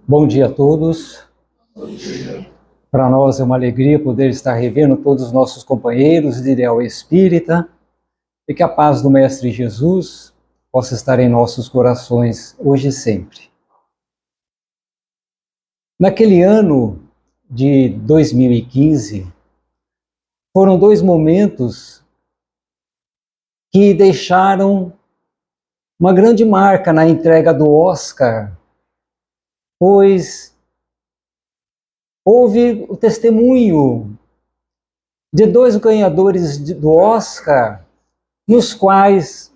Bom dia a todos. Para nós é uma alegria poder estar revendo todos os nossos companheiros de ideal espírita e que a paz do Mestre Jesus possa estar em nossos corações hoje e sempre. Naquele ano de 2015, foram dois momentos que deixaram uma grande marca na entrega do Oscar, pois houve o testemunho de dois ganhadores do Oscar, nos quais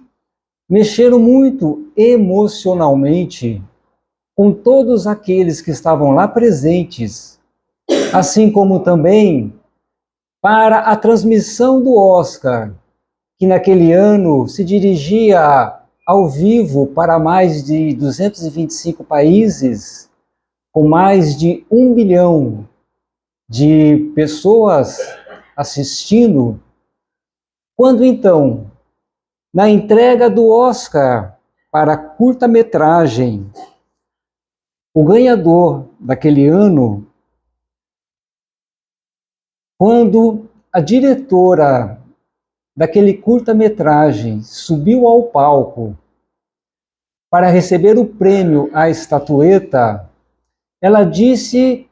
mexeram muito emocionalmente com todos aqueles que estavam lá presentes, assim como também para a transmissão do Oscar, que naquele ano se dirigia ao vivo para mais de 225 países, com mais de 1 bilhão de pessoas assistindo. Quando então, na entrega do Oscar para curta-metragem, o ganhador daquele ano, quando a diretora daquele curta-metragem subiu ao palco para receber o prêmio, a estatueta, ela disse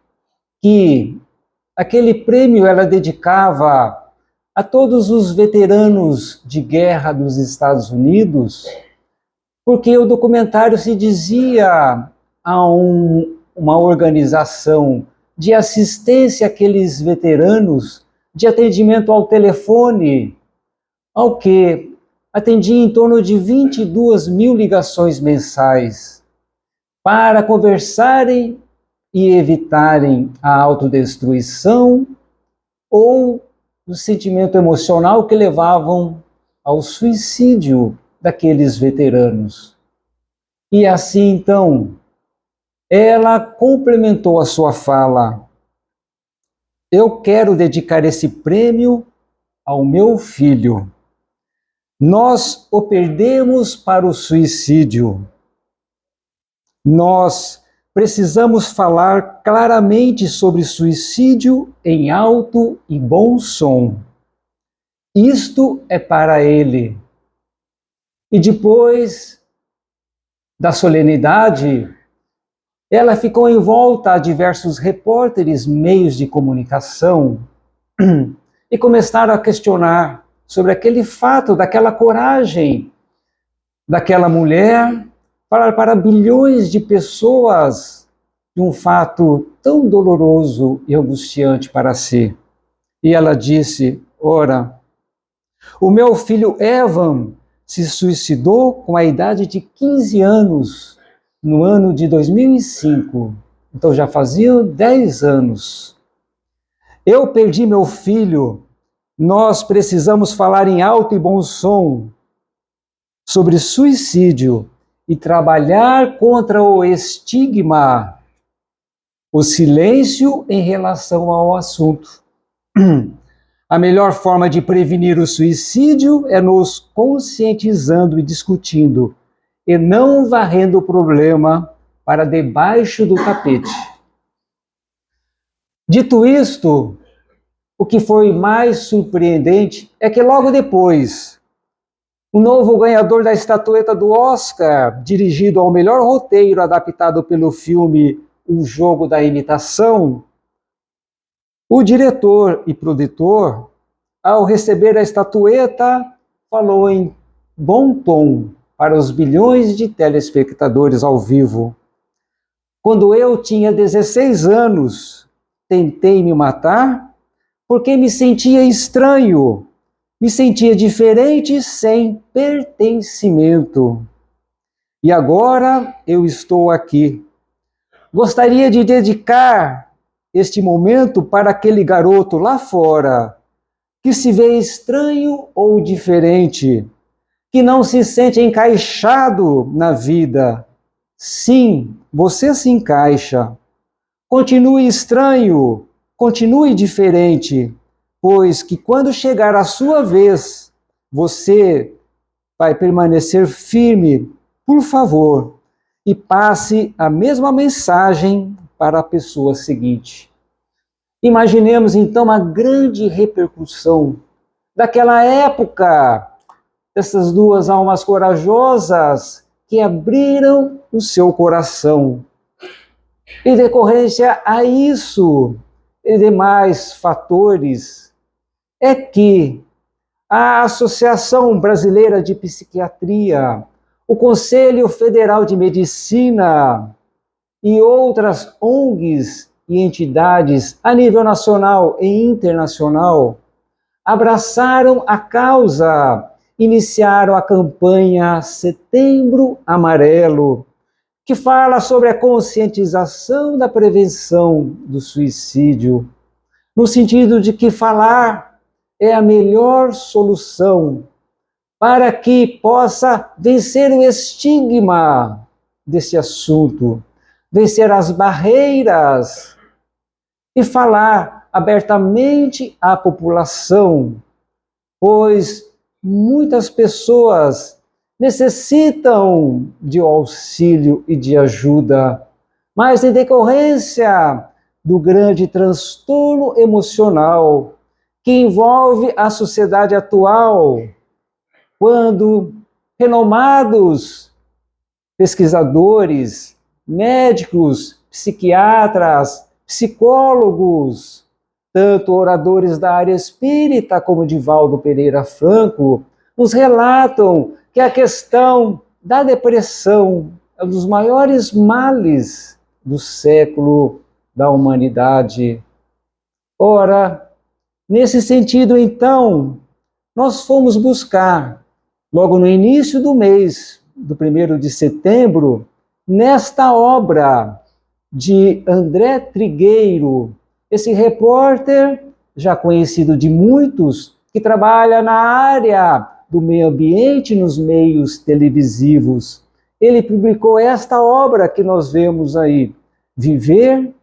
que aquele prêmio ela dedicava a todos os veteranos de guerra dos Estados Unidos, porque o documentário se dizia a uma organização de assistência àqueles veteranos, de atendimento ao telefone, ao que atendia em torno de 22 mil ligações mensais para conversarem e evitarem a autodestruição ou o sentimento emocional que levavam ao suicídio daqueles veteranos. E assim, então, ela complementou a sua fala: eu quero dedicar esse prêmio ao meu filho. Nós o perdemos para o suicídio. Nós precisamos falar claramente sobre suicídio em alto e bom som. Isto é para ele. E depois da solenidade, ela ficou envolta a diversos repórteres, meios de comunicação, e começaram a questionar sobre aquele fato, daquela coragem daquela mulher, falar para bilhões de pessoas de um fato tão doloroso e angustiante para si. E ela disse: ora, o meu filho Evan se suicidou com a idade de 15 anos, no ano de 2005. Então já faziam 10 anos. Eu perdi meu filho. Nós precisamos falar em alto e bom som sobre suicídio e trabalhar contra o estigma, o silêncio em relação ao assunto. A melhor forma de prevenir o suicídio é nos conscientizando e discutindo, e não varrendo o problema para debaixo do tapete. Dito isto, o que foi mais surpreendente é que logo depois, o novo ganhador da estatueta do Oscar, dirigido ao melhor roteiro adaptado pelo filme O Jogo da Imitação, o diretor e produtor, ao receber a estatueta, falou em bom tom para os bilhões de telespectadores ao vivo. Quando eu tinha 16 anos, tentei me matar porque me sentia estranho, me sentia diferente, sem pertencimento. E agora eu estou aqui. Gostaria de dedicar este momento para aquele garoto lá fora, que se vê estranho ou diferente, que não se sente encaixado na vida. Sim, você se encaixa. Continue estranho, continue diferente, pois que quando chegar a sua vez, você vai permanecer firme, por favor. e passe a mesma mensagem para a pessoa seguinte. Imaginemos então a grande repercussão daquela época, dessas duas almas corajosas que abriram o seu coração. Em decorrência a isso e demais fatores, é que a Associação Brasileira de Psiquiatria, o Conselho Federal de Medicina e outras ONGs e entidades a nível nacional e internacional abraçaram a causa, iniciaram a campanha Setembro Amarelo, que fala sobre a conscientização da prevenção do suicídio, no sentido de que falar é a melhor solução para que possa vencer o estigma desse assunto, vencer as barreiras e falar abertamente à população, pois muitas pessoas necessitam de auxílio e de ajuda, mas em decorrência do grande transtorno emocional que envolve a sociedade atual, quando renomados pesquisadores, médicos, psiquiatras, psicólogos, tanto oradores da área espírita como Divaldo Pereira Franco, nos relatam que a questão da depressão é um dos maiores males do século da humanidade. Ora, nesse sentido, então, nós fomos buscar, logo no início do mês, do 1º de setembro, nesta obra de André Trigueiro, esse repórter, já conhecido de muitos, que trabalha na área do meio ambiente nos meios televisivos. Ele publicou esta obra que nós vemos aí. Viver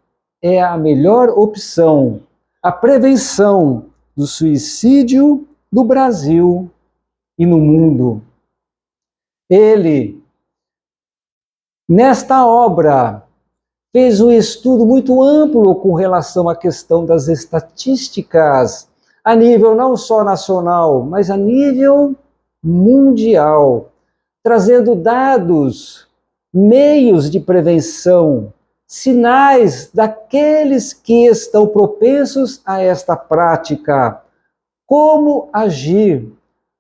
é a melhor opção. A prevenção do suicídio no Brasil e no mundo. Ele, nesta obra, fez um estudo muito amplo com relação à questão das estatísticas, a nível não só nacional, mas a nível mundial, trazendo dados, meios de prevenção, sinais daqueles que estão propensos a esta prática, como agir,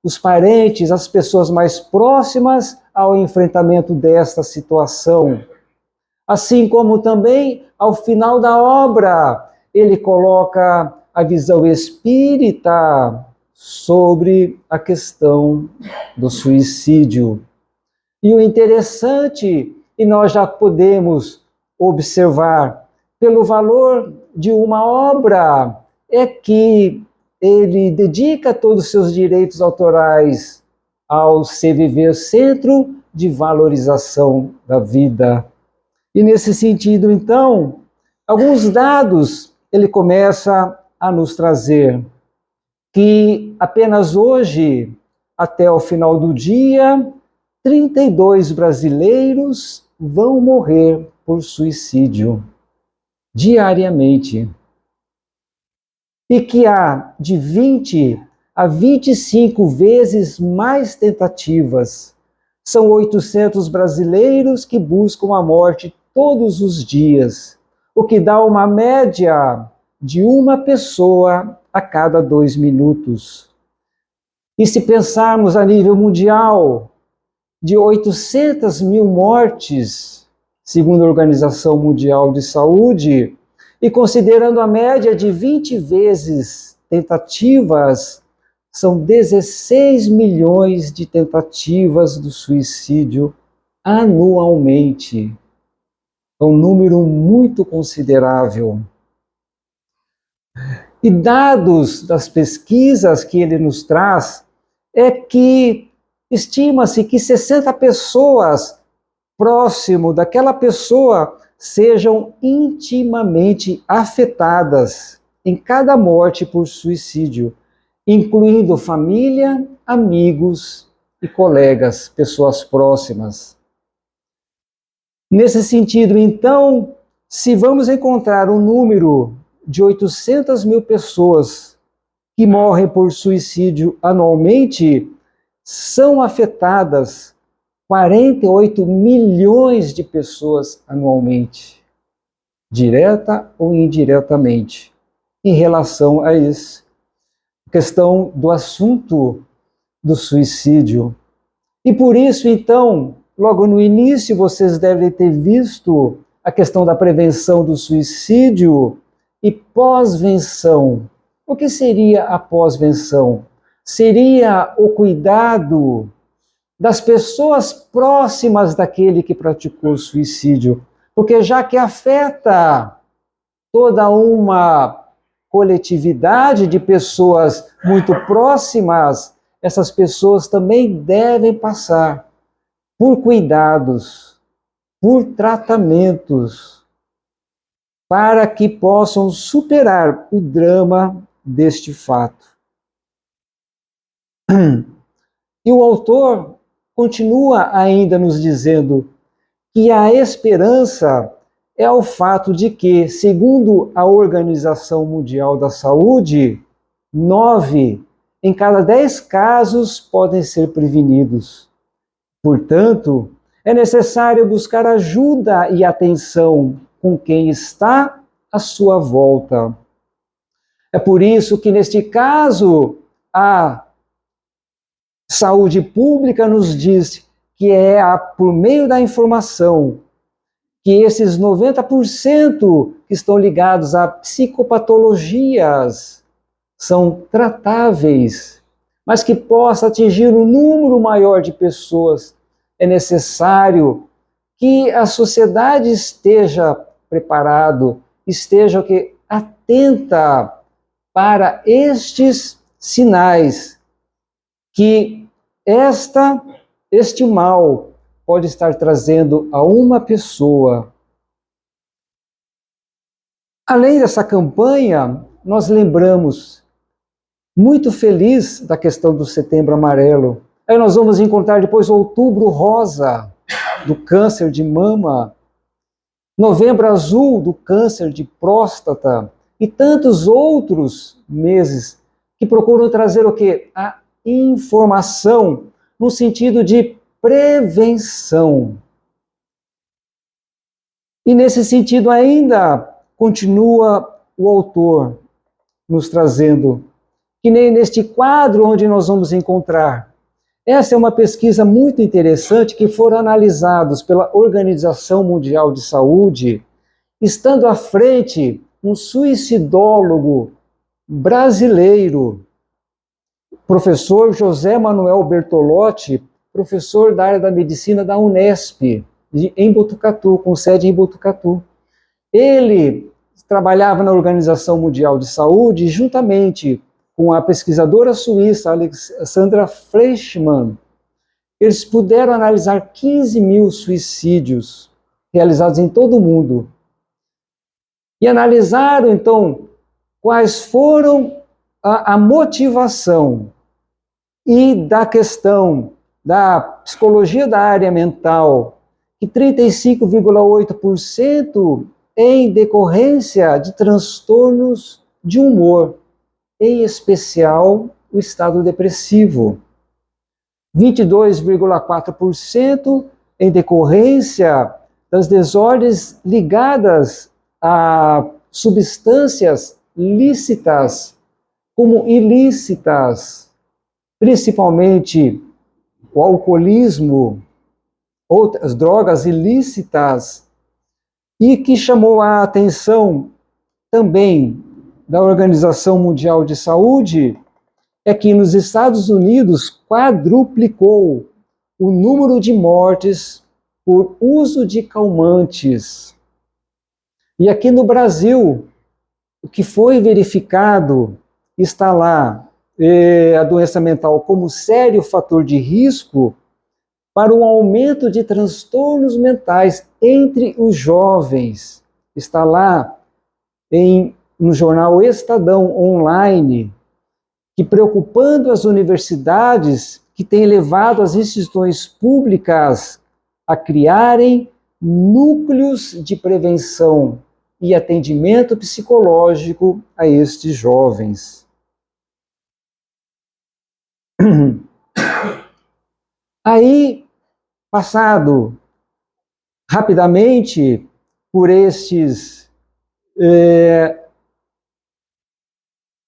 os parentes, as pessoas mais próximas ao enfrentamento desta situação. Assim como também, ao final da obra, ele coloca a visão espírita sobre a questão do suicídio. E o interessante, e nós já podemos observar pelo valor de uma obra, é que ele dedica todos os seus direitos autorais ao CVV, Centro de Valorização da Vida. E nesse sentido, então, alguns dados ele começa a nos trazer, que apenas hoje, até o final do dia, 32 brasileiros vão morrer por suicídio diariamente. E que há de 20 a 25 vezes mais tentativas. São 800 brasileiros que buscam a morte todos os dias, o que dá uma média de uma pessoa a cada 2 minutos. E se pensarmos a nível mundial, de 800 mil mortes, segundo a Organização Mundial de Saúde, e considerando a média de 20 vezes tentativas, são 16 milhões de tentativas do suicídio anualmente. É um número muito considerável. E dados das pesquisas que ele nos traz, é que estima-se que 60 pessoas próximo daquela pessoa sejam intimamente afetadas em cada morte por suicídio, incluindo família, amigos e colegas, pessoas próximas. Nesse sentido, então, se vamos encontrar um número de 800 mil pessoas que morrem por suicídio anualmente, são afetadas 48 milhões de pessoas anualmente, direta ou indiretamente, em relação a isso. Questão do assunto do suicídio. E por isso, então, logo no início, vocês devem ter visto a questão da prevenção do suicídio e pós-venção. O que seria a pós-venção? Seria o cuidado das pessoas próximas daquele que praticou o suicídio, porque já que afeta toda uma coletividade de pessoas muito próximas, essas pessoas também devem passar por cuidados, por tratamentos, para que possam superar o drama deste fato. E o autor continua ainda nos dizendo que a esperança é o fato de que, segundo a Organização Mundial da Saúde, 9 em cada 10 casos podem ser prevenidos. Portanto, é necessário buscar ajuda e atenção com quem está à sua volta. É por isso que, neste caso, a saúde pública nos diz que é por meio da informação que esses 90% que estão ligados a psicopatologias são tratáveis, mas que possa atingir um número maior de pessoas. É necessário que a sociedade esteja preparado, esteja atenta para estes sinais que este mal pode estar trazendo a uma pessoa. Além dessa campanha, nós lembramos, muito feliz da questão do Setembro Amarelo. Aí nós vamos encontrar depois o Outubro Rosa, do câncer de mama, Novembro Azul, do câncer de próstata, e tantos outros meses que procuram trazer o quê? A informação no sentido de prevenção. E nesse sentido ainda continua o autor nos trazendo que nem neste quadro onde nós vamos encontrar. Essa é uma pesquisa muito interessante que foram analisados pela Organização Mundial de Saúde, estando à frente um suicidólogo brasileiro, professor José Manuel Bertolotti, professor da área da medicina da Unesp, em Botucatu, com sede em Botucatu. Ele trabalhava na Organização Mundial de Saúde juntamente com a pesquisadora suíça Alexandra Fleischmann. Eles puderam analisar 15 mil suicídios realizados em todo o mundo. E analisaram, então, quais foram a motivação e da questão da psicologia da área mental, que 35,8% em decorrência de transtornos de humor, em especial o estado depressivo. 22,4% em decorrência das desordens ligadas a substâncias lícitas como ilícitas, principalmente o alcoolismo, outras drogas ilícitas, e que chamou a atenção também da Organização Mundial de Saúde é que nos Estados Unidos quadruplicou o número de mortes por uso de calmantes. E aqui no Brasil, o que foi verificado está lá, a doença mental como sério fator de risco para um aumento de transtornos mentais entre os jovens. Está lá no jornal Estadão Online, que preocupando as universidades que têm levado as instituições públicas a criarem núcleos de prevenção e atendimento psicológico a estes jovens. Aí, passado rapidamente por estes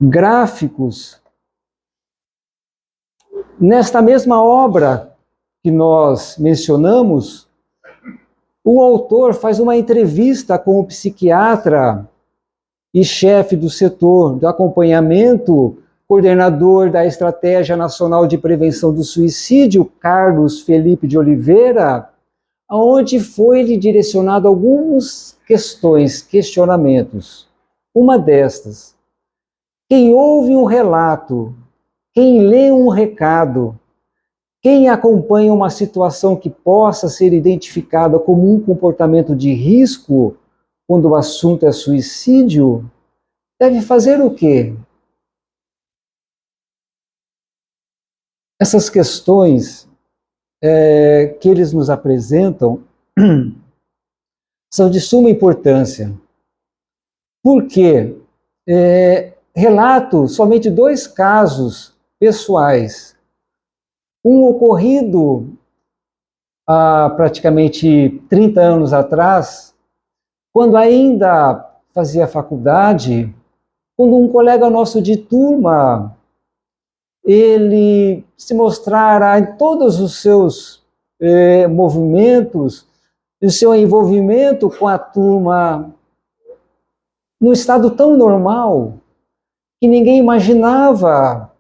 gráficos, nesta mesma obra que nós mencionamos, o autor faz uma entrevista com o psiquiatra e chefe do setor do acompanhamento, coordenador da Estratégia Nacional de Prevenção do Suicídio, Carlos Felipe de Oliveira, onde foi-lhe direcionado algumas questionamentos. Uma destas: quem ouve um relato, quem lê um recado, quem acompanha uma situação que possa ser identificada como um comportamento de risco, quando o assunto é suicídio, deve fazer o quê? Essas questões que eles nos apresentam são de suma importância. Porque relato somente 2 casos pessoais. Um ocorrido há praticamente 30 anos atrás, quando ainda fazia faculdade, quando um colega nosso de turma, ele se mostrara em todos os seus movimentos, o seu envolvimento com a turma, num estado tão normal, que ninguém imaginava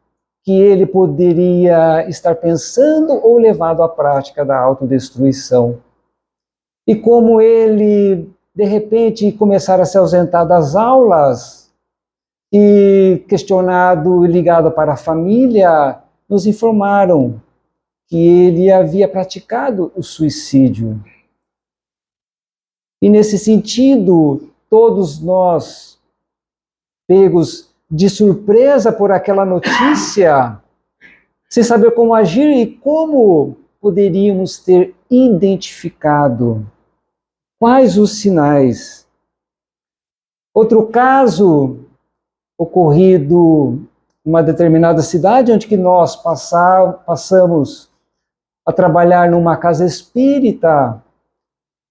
que ele poderia estar pensando ou levado à prática da autodestruição. E como ele, de repente, começara a se ausentar das aulas, e questionado e ligado para a família, nos informaram que ele havia praticado o suicídio. E nesse sentido, todos nós, pegos de surpresa por aquela notícia, sem saber como agir e como poderíamos ter identificado quais os sinais. Outro caso ocorrido em uma determinada cidade, onde que nós passamos a trabalhar numa casa espírita,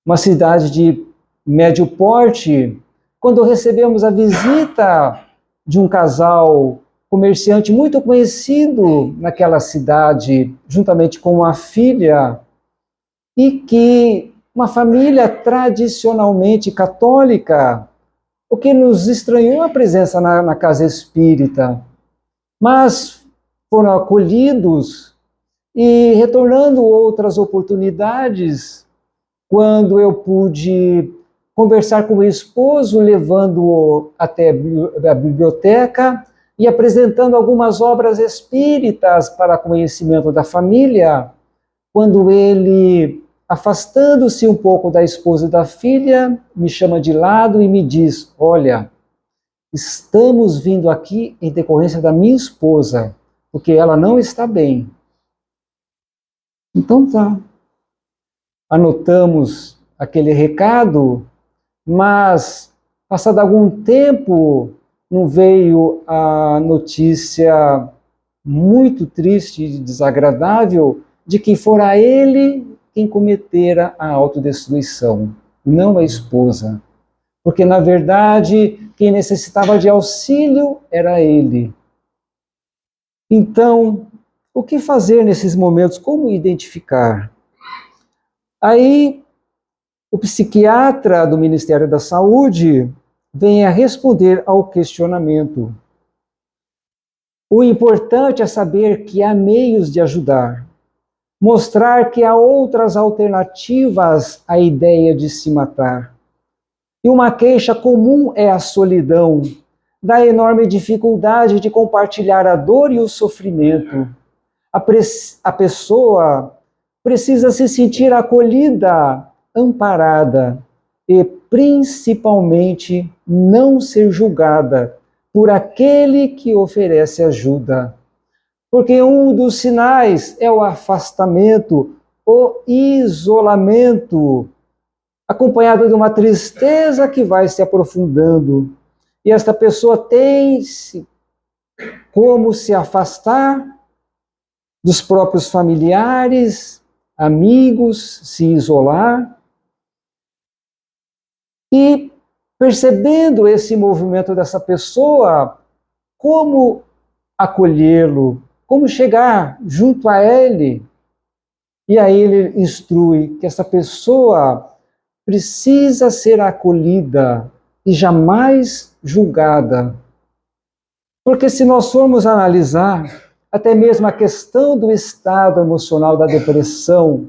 uma cidade de médio porte, quando recebemos a visita de um casal comerciante muito conhecido naquela cidade, juntamente com uma filha, e que uma família tradicionalmente católica, o que nos estranhou a presença na casa espírita, mas foram acolhidos e retornando outras oportunidades, quando eu pude conversar com o esposo, levando-o até a biblioteca e apresentando algumas obras espíritas para conhecimento da família, quando ele, afastando-se um pouco da esposa e da filha, me chama de lado e me diz: olha, estamos vindo aqui em decorrência da minha esposa, porque ela não está bem. Então tá. Anotamos aquele recado, mas passado algum tempo, não veio a notícia muito triste e desagradável de que fora ele quem cometera a autodestruição, não a esposa. Porque, na verdade, quem necessitava de auxílio era ele. Então, o que fazer nesses momentos? Como identificar? Aí, o psiquiatra do Ministério da Saúde vem a responder ao questionamento. O importante é saber que há meios de ajudar, mostrar que há outras alternativas à ideia de se matar. E uma queixa comum é a solidão, da enorme dificuldade de compartilhar a dor e o sofrimento. A pessoa precisa se sentir acolhida, amparada e, principalmente, não ser julgada por aquele que oferece ajuda. Porque um dos sinais é o afastamento, o isolamento. acompanhado de uma tristeza que vai se aprofundando. E esta pessoa tem como se afastar dos próprios familiares, amigos, se isolar. E percebendo esse movimento dessa pessoa, como acolhê-lo, como chegar junto a ele. E aí ele instrui que essa pessoa precisa ser acolhida e jamais julgada. Porque se nós formos analisar até mesmo a questão do estado emocional da depressão,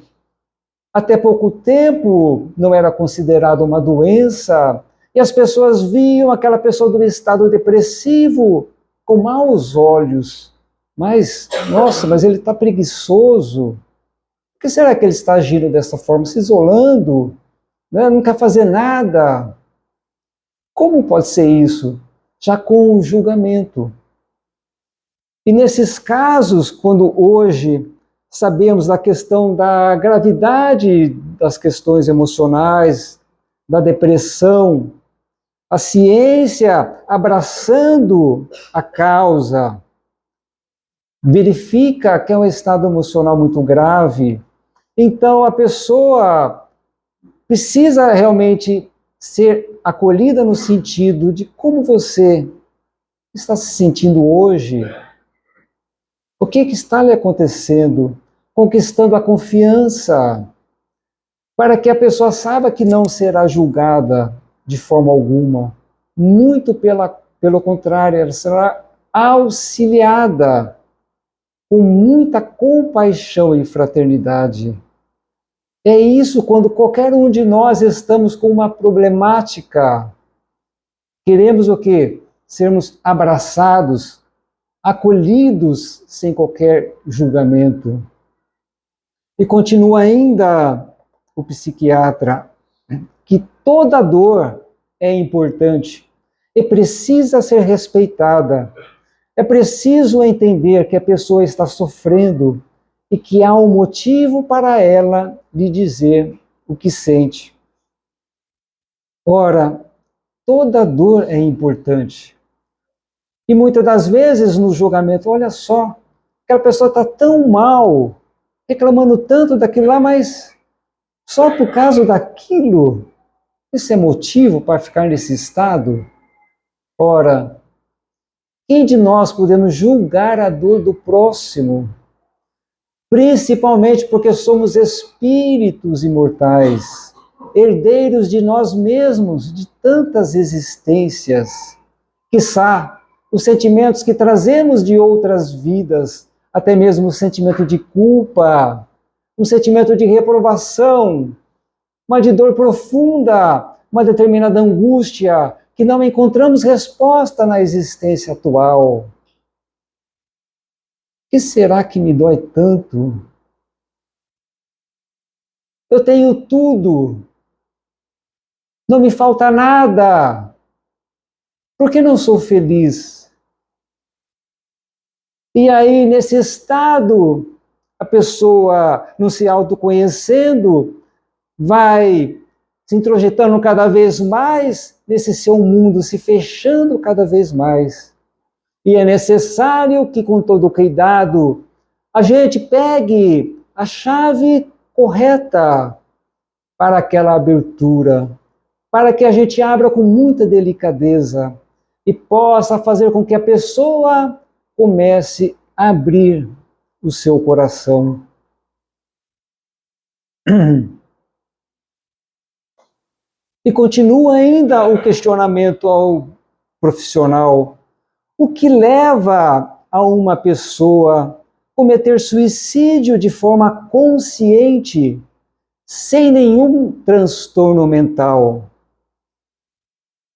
até pouco tempo não era considerado uma doença, e as pessoas viam aquela pessoa do estado depressivo com maus olhos. Mas, nossa, mas ele está preguiçoso. Por que será que ele está agindo dessa forma, se isolando, né? Não quer fazer nada? Como pode ser isso? Já com o julgamento. E nesses casos, quando hoje sabemos da questão da gravidade das questões emocionais, da depressão, a ciência abraçando a causa, verifica que é um estado emocional muito grave, então a pessoa precisa realmente ser acolhida no sentido de como você está se sentindo hoje, o que está lhe acontecendo, conquistando a confiança, para que a pessoa saiba que não será julgada de forma alguma, muito pelo contrário, ela será auxiliada com muita compaixão e fraternidade. É isso quando qualquer um de nós estamos com uma problemática. Queremos o quê? Sermos abraçados, acolhidos sem qualquer julgamento. E continua ainda o psiquiatra, que toda dor é importante e precisa ser respeitada. É preciso entender que a pessoa está sofrendo e que há um motivo para ela lhe dizer o que sente. Ora, toda dor é importante. E muitas das vezes no julgamento, olha só, aquela pessoa está tão mal, reclamando tanto daquilo lá, mas só por causa daquilo, isso é motivo para ficar nesse estado? Ora, quem de nós podemos julgar a dor do próximo? Principalmente porque somos espíritos imortais, herdeiros de nós mesmos, de tantas existências. Quiçá, os sentimentos que trazemos de outras vidas, até mesmo o sentimento de culpa, um sentimento de reprovação, uma de dor profunda, uma determinada angústia, que não encontramos resposta na existência atual. O que será que me dói tanto? Eu tenho tudo, não me falta nada. Por que não sou feliz? E aí, nesse estado, a pessoa, não se autoconhecendo, vai se introjetando cada vez mais nesse seu mundo, se fechando cada vez mais. E é necessário que, com todo cuidado, a gente pegue a chave correta para aquela abertura, para que a gente abra com muita delicadeza e possa fazer com que a pessoa comece a abrir o seu coração. E continua ainda o questionamento ao profissional. O que leva a uma pessoa a cometer suicídio de forma consciente, sem nenhum transtorno mental?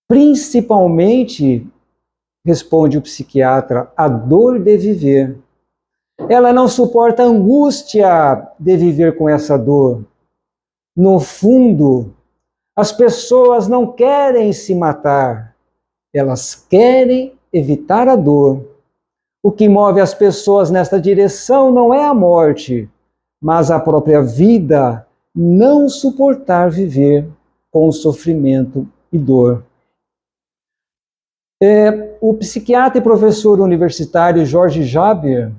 Principalmente, responde o psiquiatra, a dor de viver. Ela não suporta a angústia de viver com essa dor. No fundo, as pessoas não querem se matar, elas querem evitar a dor. O que move as pessoas nesta direção não é a morte, mas a própria vida não suportar viver. com sofrimento e dor. O psiquiatra e professor universitário Jorge Jaber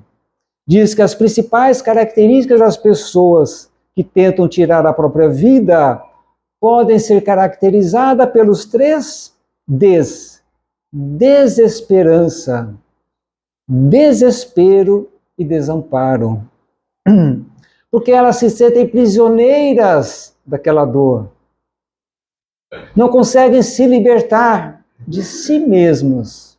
diz que as principais características das pessoas que tentam tirar a própria vida podem ser caracterizadas pelos 3 Ds: desesperança, desespero e desamparo. Porque elas se sentem prisioneiras daquela dor. Não conseguem se libertar de si mesmos.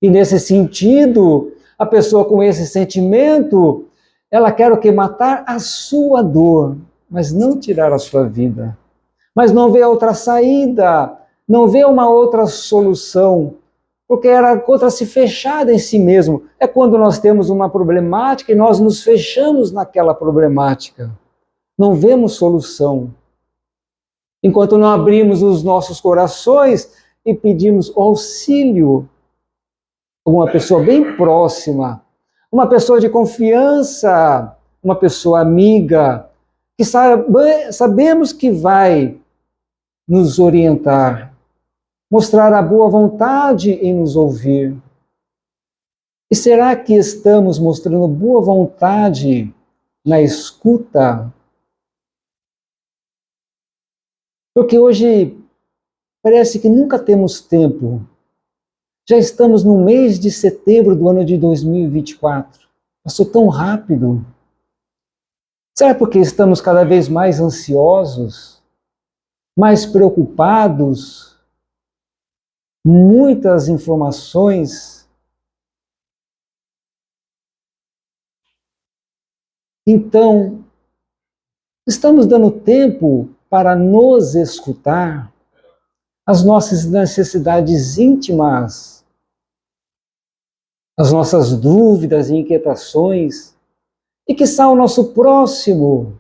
E nesse sentido, a pessoa com esse sentimento, ela quer o quê? Matar a sua dor, mas não tirar a sua vida. Mas não vê outra saída, não vê uma outra solução, porque ela encontra-se fechada em si mesmo. É quando nós temos uma problemática e nós nos fechamos naquela problemática. Não vemos solução. Enquanto não abrimos os nossos corações e pedimos auxílio a uma pessoa bem próxima, uma pessoa de confiança, uma pessoa amiga, que sabemos que vai nos orientar, mostrar a boa vontade em nos ouvir. E será que estamos mostrando boa vontade na escuta? Porque hoje parece que nunca temos tempo. Já estamos no mês de setembro do ano de 2024. Passou tão rápido. Será porque estamos cada vez mais ansiosos, mais preocupados, muitas informações? Então, estamos dando tempo para nos escutar, as nossas necessidades íntimas, as nossas dúvidas e inquietações, e quiçá o nosso próximo.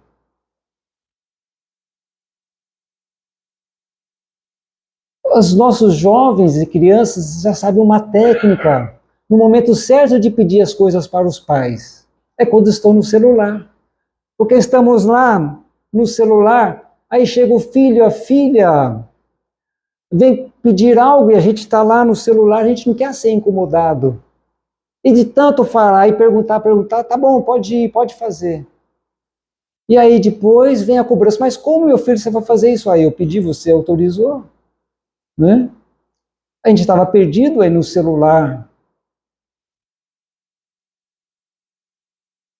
Os nossos jovens e crianças já sabem uma técnica, no momento certo de pedir as coisas para os pais. É quando estão no celular. Porque estamos lá no celular, aí chega o filho, a filha, vem pedir algo e a gente está lá no celular, a gente não quer ser incomodado. E de tanto falar e perguntar, tá bom, pode ir, pode fazer. E aí depois vem a cobrança, mas como, meu filho, você vai fazer isso? Aí eu pedi, você autorizou? Né? A gente estava perdido aí no celular.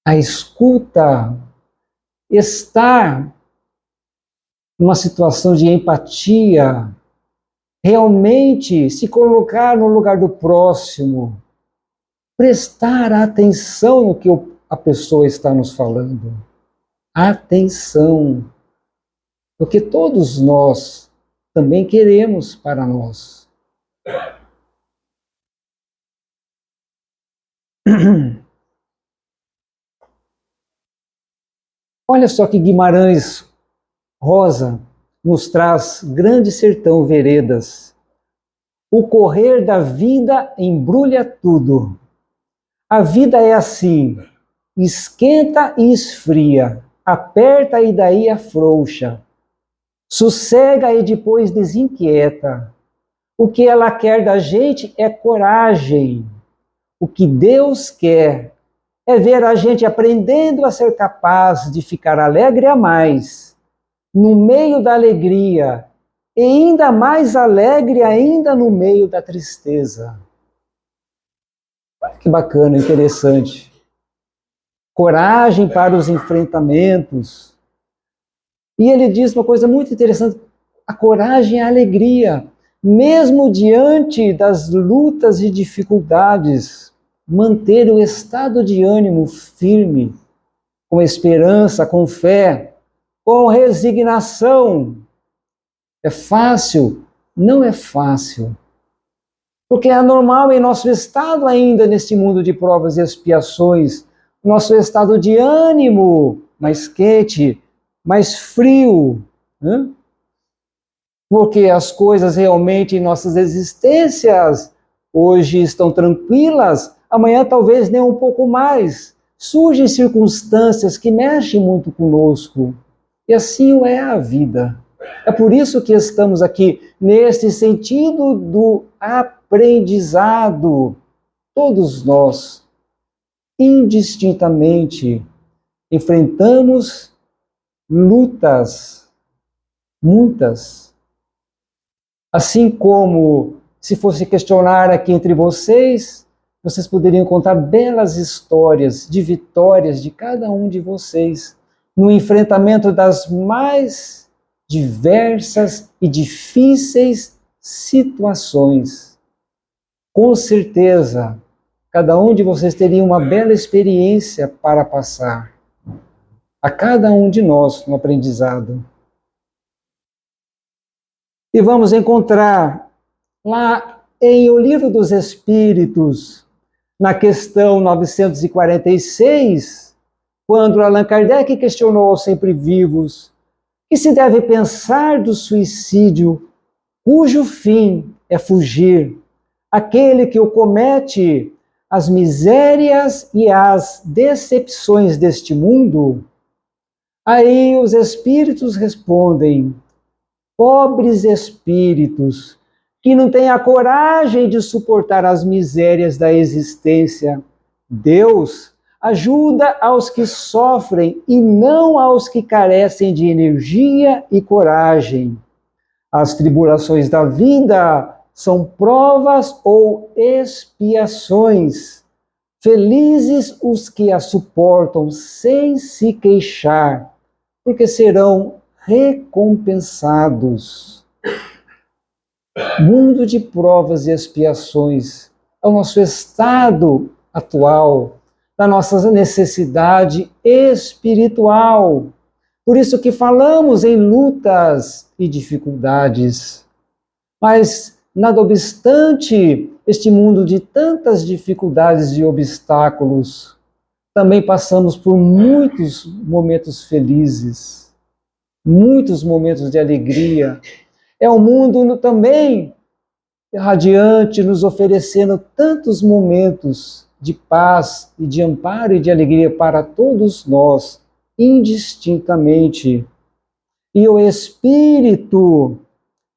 A escuta, estar numa situação de empatia, realmente se colocar no lugar do próximo, prestar atenção no que a pessoa está nos falando. Atenção, porque todos nós também queremos para nós. Olha só que Guimarães Rosa nos traz Grande Sertão Veredas. O correr da vida embrulha tudo. A vida é assim, esquenta e esfria, aperta e daí afrouxa, sossega e depois desinquieta. O que ela quer da gente é coragem. O que Deus quer é ver a gente aprendendo a ser capaz de ficar alegre a mais, no meio da alegria, e ainda mais alegre ainda no meio da tristeza. Olha que bacana, interessante. Coragem para os enfrentamentos. E ele diz uma coisa muito interessante, a coragem é a alegria, mesmo diante das lutas e dificuldades, manter o estado de ânimo firme, com esperança, com fé, com resignação. É fácil? Não é fácil. Porque é normal em nosso estado ainda, neste mundo de provas e expiações, nosso estado de ânimo mais quente, mais frio, né? Porque as coisas realmente em nossas existências hoje estão tranquilas, amanhã talvez nem um pouco mais. Surgem circunstâncias que mexem muito conosco. E assim é a vida. É por isso que estamos aqui, nesse sentido do aprendizado. Todos nós, indistintamente, enfrentamos lutas, muitas. Assim como, se fosse questionar aqui entre vocês, vocês poderiam contar belas histórias de vitórias de cada um de vocês no enfrentamento das mais diversas e difíceis situações. Com certeza, cada um de vocês teria uma bela experiência para passar. A cada um de nós no aprendizado. E vamos encontrar lá em O Livro dos Espíritos, na questão 946, quando Allan Kardec questionou aos sempre-vivos que se deve pensar do suicídio, cujo fim é fugir, aquele que o comete as misérias e as decepções deste mundo. Aí os espíritos respondem: pobres espíritos, que não têm a coragem de suportar as misérias da existência. Deus ajuda aos que sofrem e não aos que carecem de energia e coragem. As tribulações da vida são provas ou expiações. Felizes os que as suportam sem se queixar, porque serão recompensados. Mundo de provas e expiações é o nosso estado atual, da nossa necessidade espiritual. Por isso que falamos em lutas e dificuldades. Mas, nada obstante este mundo de tantas dificuldades e obstáculos, também passamos por muitos momentos felizes, muitos momentos de alegria. É um mundo também radiante, nos oferecendo tantos momentos de paz e de amparo e de alegria para todos nós, indistintamente. E o Espírito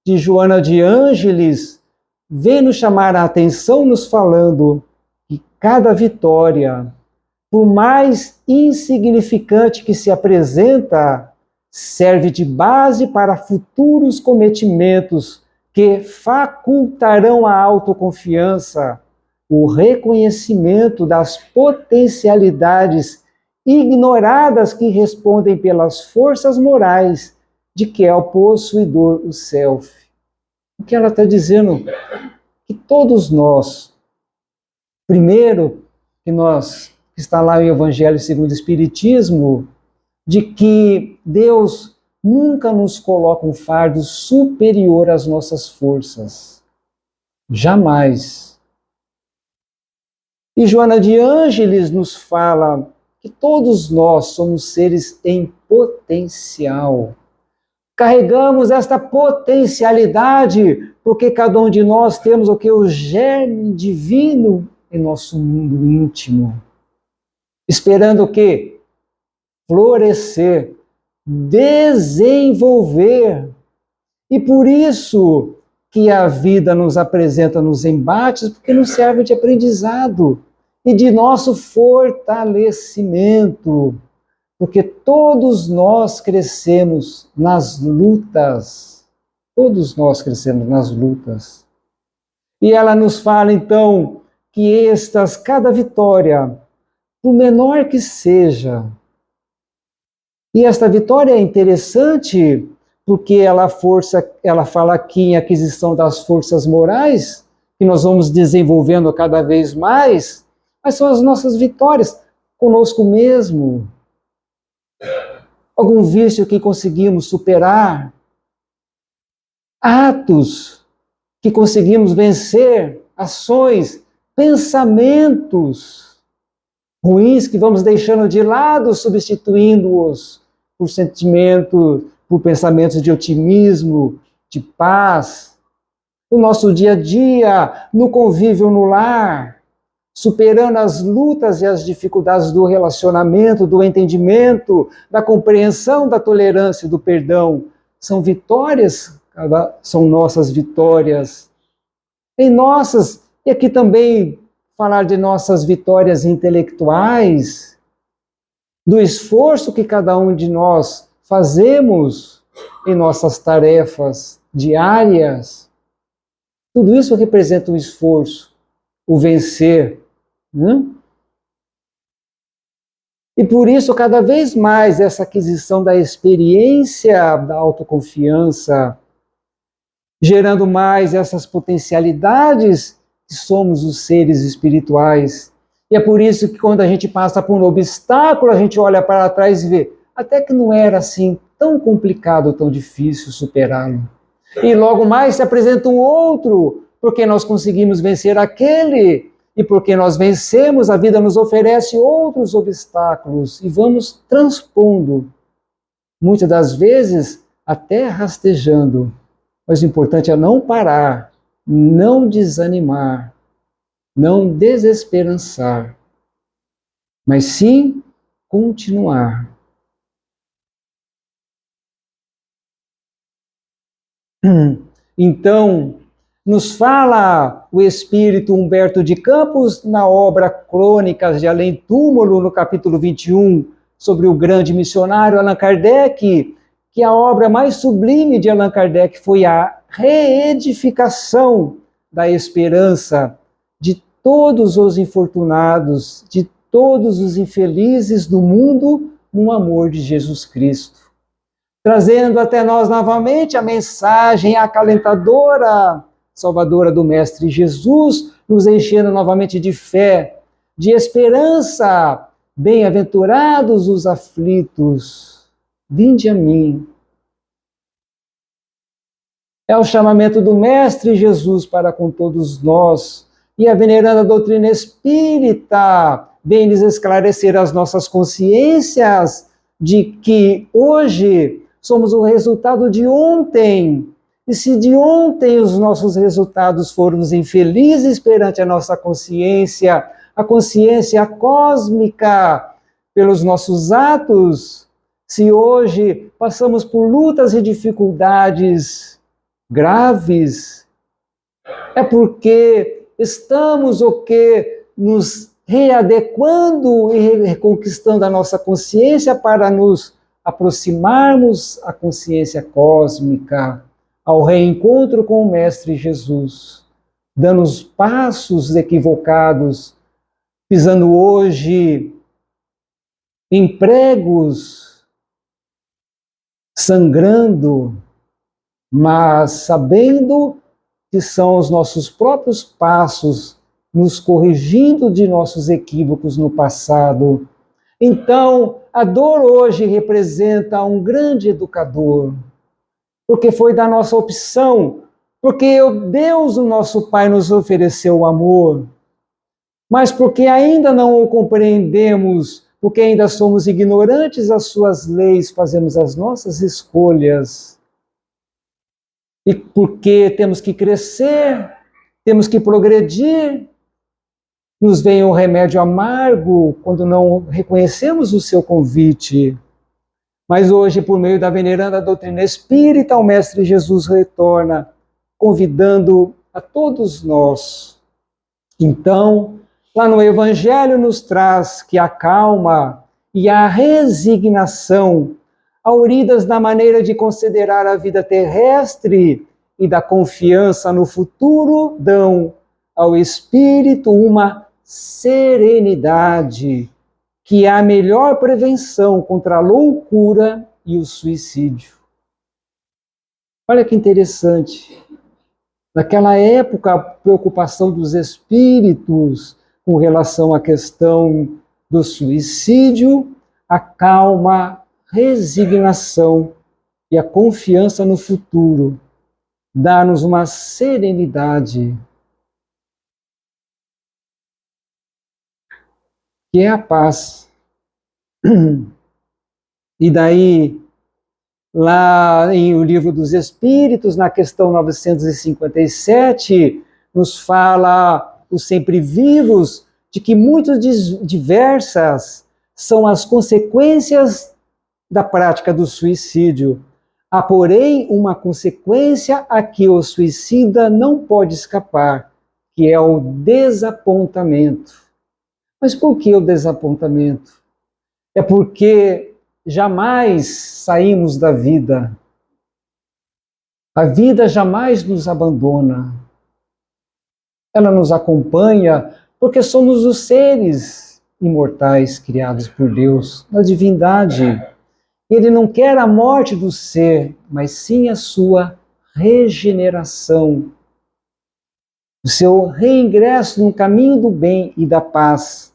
de Joana de Ângeles vem nos chamar a atenção, nos falando que cada vitória, por mais insignificante que se apresenta, serve de base para futuros cometimentos que facultarão a autoconfiança, o reconhecimento das potencialidades ignoradas que respondem pelas forças morais de que é o possuidor, o self. O que ela está dizendo? Que todos nós, primeiro, que está lá em Evangelho segundo o Espiritismo, de que Deus nunca nos coloca um fardo superior às nossas forças. Jamais. E Joana de Ângeles nos fala que todos nós somos seres em potencial. Carregamos esta potencialidade porque cada um de nós temos o que? O germe divino em nosso mundo íntimo. Esperando o quê? Florescer, desenvolver. E por isso que a vida nos apresenta nos embates, porque nos serve de aprendizado e de nosso fortalecimento. Porque todos nós crescemos nas lutas. Todos nós crescemos nas lutas. E ela nos fala, então, que cada vitória, por menor que seja, e esta vitória é interessante porque ela fala aqui em aquisição das forças morais, que nós vamos desenvolvendo cada vez mais, mas são as nossas vitórias conosco mesmo. Algum vício que conseguimos superar, atos que conseguimos vencer, ações, pensamentos ruins que vamos deixando de lado, substituindo-os por por pensamentos de otimismo, de paz, no nosso dia a dia, no convívio no lar, superando as lutas e as dificuldades do relacionamento, do entendimento, da compreensão, da tolerância e do perdão. são vitórias, são nossas vitórias. E aqui também falar de nossas vitórias intelectuais, do esforço que cada um de nós fazemos em nossas tarefas diárias. Tudo isso representa um esforço, o vencer. E por isso, cada vez mais, essa aquisição da experiência da autoconfiança, gerando mais essas potencialidades que somos os seres espirituais. E é por isso que quando a gente passa por um obstáculo, a gente olha para trás e vê, até que não era assim tão complicado, tão difícil superá-lo. E logo mais se apresenta um outro, porque nós conseguimos vencer aquele, e porque nós vencemos, a vida nos oferece outros obstáculos, e vamos transpondo, muitas das vezes até rastejando. Mas o importante é não parar, não desanimar, não desesperançar, mas sim continuar. Então, nos fala o espírito Humberto de Campos na obra Crônicas de Além Túmulo, no capítulo 21, sobre o grande missionário Allan Kardec, que a obra mais sublime de Allan Kardec foi a reedificação da esperança de todos os infortunados, de todos os infelizes do mundo, no amor de Jesus Cristo. Trazendo até nós novamente a mensagem acalentadora, salvadora do Mestre Jesus, nos enchendo novamente de fé, de esperança. Bem-aventurados os aflitos, vinde a mim. É o chamamento do Mestre Jesus para com todos nós. E a veneranda doutrina espírita vem nos esclarecer as nossas consciências de que hoje somos o resultado de ontem. E se de ontem os nossos resultados foram infelizes perante a nossa consciência, a consciência cósmica, pelos nossos atos, se hoje passamos por lutas e dificuldades graves, é porque estamos o que nos readequando e reconquistando a nossa consciência para nos aproximarmos à consciência cósmica, ao reencontro com o Mestre Jesus, dando os passos equivocados, pisando hoje em pregos, sangrando, mas sabendo que são os nossos próprios passos nos corrigindo de nossos equívocos no passado. Então, a dor hoje representa um grande educador, porque foi da nossa opção, porque Deus, o nosso Pai, nos ofereceu o amor, mas porque ainda não o compreendemos, porque ainda somos ignorantes das suas leis, fazemos as nossas escolhas. E porque temos que crescer, temos que progredir, nos vem um remédio amargo quando não reconhecemos o seu convite. Mas hoje, por meio da veneranda doutrina espírita, o Mestre Jesus retorna, convidando a todos nós. Então, lá no Evangelho nos traz que a calma e a resignação, auridas da maneira de considerar a vida terrestre e da confiança no futuro, dão ao espírito uma serenidade, que é a melhor prevenção contra a loucura e o suicídio. Olha que interessante. Naquela época, a preocupação dos espíritos com relação à questão do suicídio, a calma, resignação e a confiança no futuro, dá-nos uma serenidade, que é a paz. E daí, lá em O Livro dos Espíritos, na questão 957, nos fala os sempre vivos de que muito diversas são as consequências da prática do suicídio. Há, porém, uma consequência a que o suicida não pode escapar, que é o desapontamento. Mas por que o desapontamento? É porque jamais saímos da vida. A vida jamais nos abandona. Ela nos acompanha porque somos os seres imortais criados por Deus, na divindade. Ele não quer a morte do ser, mas sim a sua regeneração, o seu reingresso no caminho do bem e da paz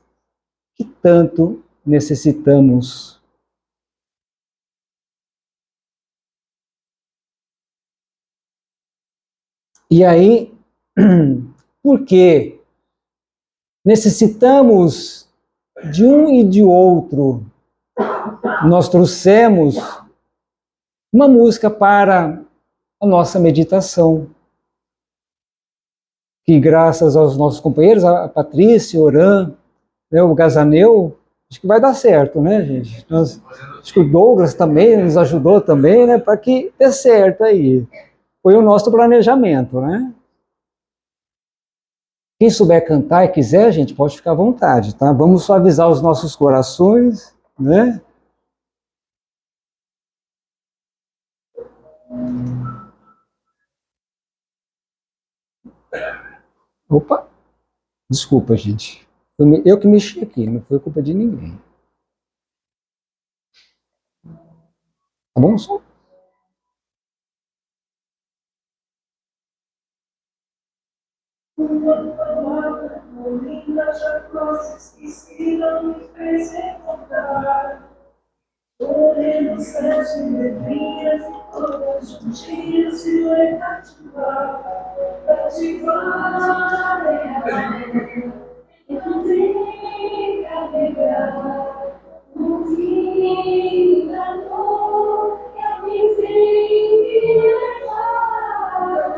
que tanto necessitamos. E aí, por quê? Necessitamos de um e de outro. Nós trouxemos uma música para a nossa meditação, que graças aos nossos companheiros, a Patrícia, o Oran, né, o Gazaneu, acho que vai dar certo, né, gente? Acho que o Douglas também nos ajudou também, né, para que dê certo aí. Foi o nosso planejamento, né? Quem souber cantar e quiser, gente, pode ficar à vontade, tá? Vamos suavizar os nossos corações, né? Opa, desculpa, gente. Eu que mexi aqui, não foi culpa de ninguém. Tá bom, som? Oremos sete letrinhas e todas juntinhas se cativar é e não tem que alegrar o fim da dor que a mim vem que levar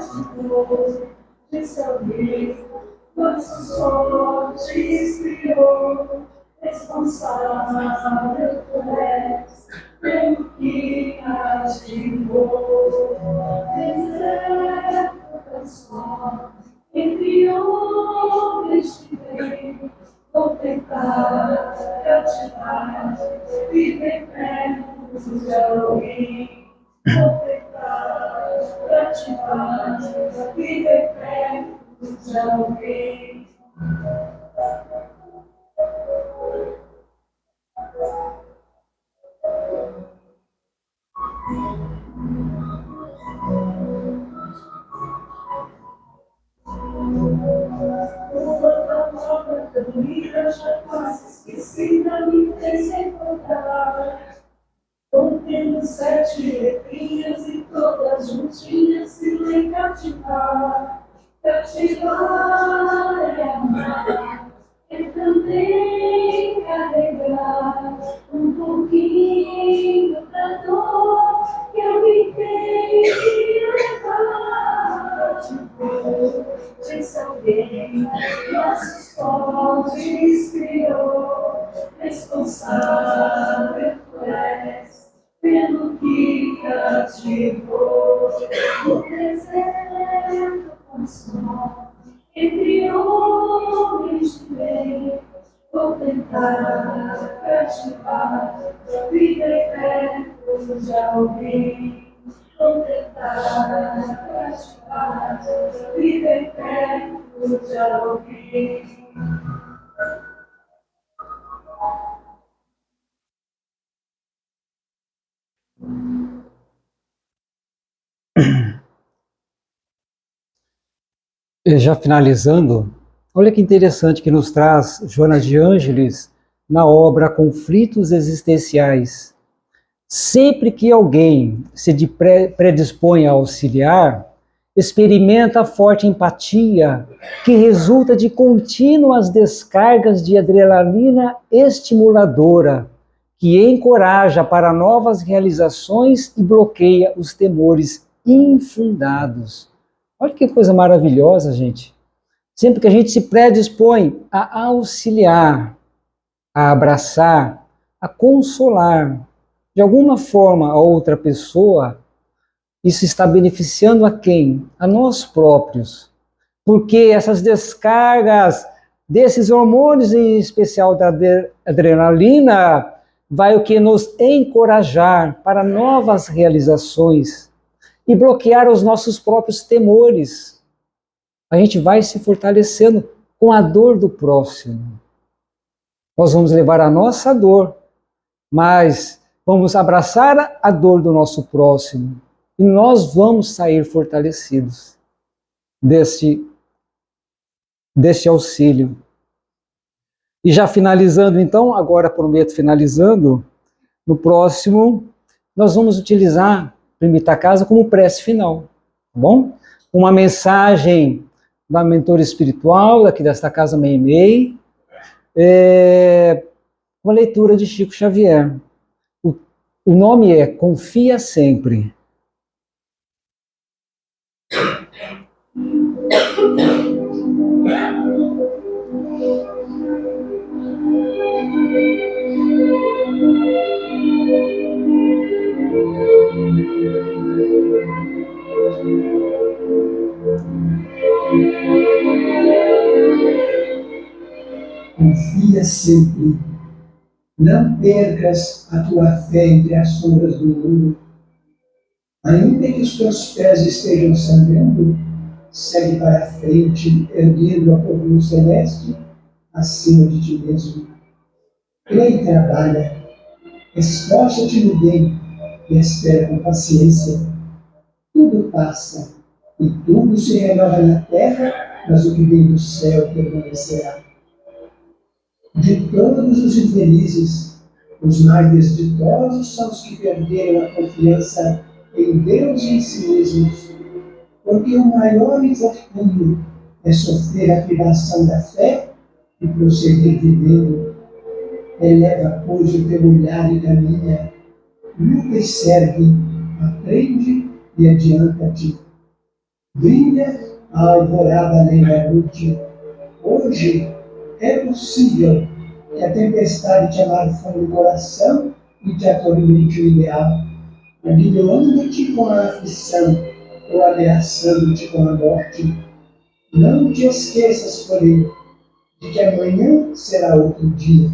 de saber nossos sortes criou. Responsável tu és pelo que cativou. Deserto tão só, entre homens te veio, contemplar, cativar, viver perto de alguém. Contemplar, cativar, viver perto de alguém. Já quase esquecida, me fez recordar. Contendo sete letrinhas e todas juntinhas se lê cativar. Cativar é amar, é também carregar um pouquinho da dor que alguém tem que levar. Disse alguém, nossos povos criou, responsável tu és pelo que cativou. No deserto com sol, entre homens de bem, vou tentar cativar, viver perto de alguém. Vou tentar cativar, viver perto de alguém. Já finalizando, olha que interessante que nos traz Joana de Ângeles na obra Conflitos Existenciais. Sempre que alguém se predispõe a auxiliar, experimenta forte empatia que resulta de contínuas descargas de adrenalina estimuladora, que encoraja para novas realizações e bloqueia os temores infundados. Olha que coisa maravilhosa, gente. Sempre que a gente se predispõe a auxiliar, a abraçar, a consolar, de alguma forma a outra pessoa, Isso está beneficiando a quem? A nós próprios. Porque essas descargas desses hormônios, em especial da adrenalina, vai o que nos encorajar para novas realizações e bloquear os nossos próprios temores. A gente vai se fortalecendo com a dor do próximo. Nós vamos levar a nossa dor, mas vamos abraçar a dor do nosso próximo e nós vamos sair fortalecidos deste auxílio. E já finalizando então, agora prometo finalizando, no próximo nós vamos utilizar Permita a Casa como prece final, tá bom? Uma mensagem da mentora espiritual aqui desta Casa Meimei, uma leitura de Chico Xavier. O nome é Confia Sempre. Confia sempre. Não percas a tua fé entre as sombras do mundo. Ainda que os teus pés estejam sangrando, segue para a frente, erguendo a coluna celeste acima de ti mesmo. Crê e trabalha, esforça-te no bem e espera com paciência. Tudo passa e tudo se renova na terra, mas o que vem do céu permanecerá. De todos os infelizes, os mais desditosos são os que perderam a confiança em Deus e em si mesmos, porque o maior infortúnio é sofrer a privação da fé e prosseguir vivendo. Eleva, pois, o teu olhar e caminha, luta e serve, aprende e adianta-te. Brilha a alvorada além da noite. Hoje é possível que a tempestade te amargue no coração e te atormente o ideal, aguilhando-te com a aflição ou ameaçando-te com a morte. Não te esqueças, porém, de que amanhã será outro dia.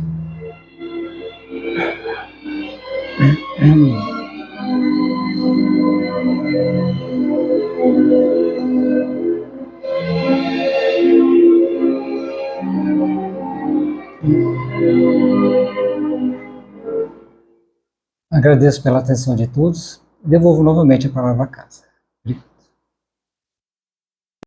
Agradeço pela atenção de todos. Devolvo novamente a palavra à casa.